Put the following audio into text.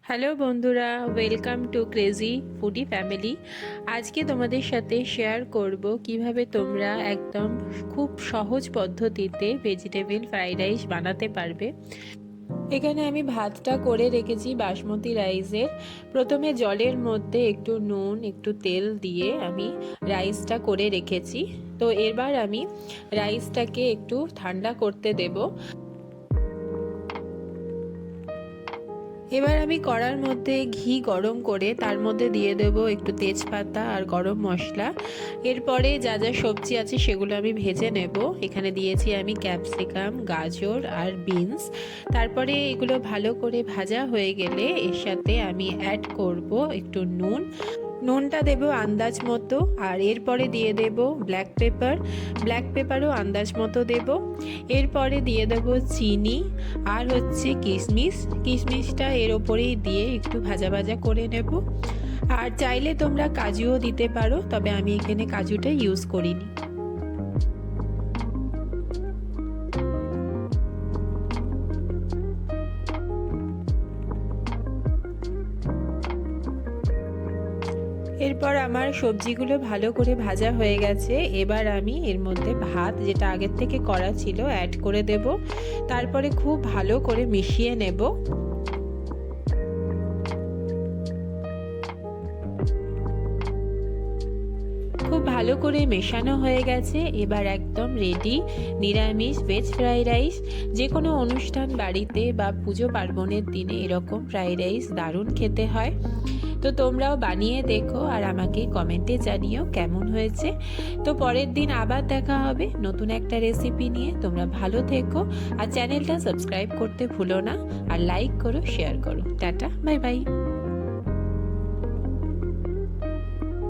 Hello বন্ধুরা, welcome to crazy foodie family. আজকে তোমাদের সাথে শেয়ার করব কিভাবে তোমরা একদম খুব সহজ পদ্ধতিতে ভেজিটেবল ফ্রাইড রাইস বানাতে পারবে। এখানে আমি ভাতটা করে রেখেছি বাসমতি রাইসের। প্রথমে জলের মধ্যে একটু নুন একটু তেল দিয়ে আমি রাইসটা করে রেখেছি। তো এবার আমি রাইসটাকে একটু ঠান্ডা করতে দেব। এবার আমি কড়ার মধ্যে ঘি গরম করে তার মধ্যে দিয়ে দেব একটু তেজপাতা আর গরম মশলা। এরপরে যা যা সবজি আছে সেগুলো আমি ভেজে নেব। এখানে দিয়েছি আমি ক্যাপসিকাম, গাজর আর বিনস। তারপরে এগুলো ভালো করে ভাজা হয়ে গেলে এর সাথে আমি অ্যাড করব একটু নুনটা দেব আন্দাজ মতো। আর এরপরে দিয়ে দেব ব্ল্যাক পেপারও আন্দাজ মতো দেব। এরপরে দিয়ে দেব চিনি আর কিশমিশটা এর ওপরেই দিয়ে একটু ভাজা ভাজা করে নেব। আর চাইলে তোমরা কাজুও দিতে পারো, তবে আমি এখানে কাজুটা ইউজ করিনি। এরপর আমার সবজিগুলো ভালো করে ভাজা হয়ে গেছে। এবার আমি এর মধ্যে ভাত যেটা আগের থেকে করা ছিল অ্যাড করে দেব। তারপরে খুব ভালো করে মিশিয়ে নেব। খুব ভালো করে মেশানো হয়ে গেছে। এবার একদম রেডি নিরামিষ ভেজ ফ্রাইড রাইস। যে কোনো অনুষ্ঠান বাড়িতে বা পুজো পার্বণের দিনে এরকম ফ্রাইড রাইস দারুণ খেতে হয়। তো তোমরাও বানিয়ে দেখো আর আমাকে কমেন্টে জানিও কেমন হয়েছে। তো পরের দিন আবার দেখা হবে নতুন একটা রেসিপি নিয়ে। তোমরা ভালো থেকো আর চ্যানেলটা সাবস্ক্রাইব করতে ভুলো না। আর লাইক করো, শেয়ার করো। Tata, bye bye.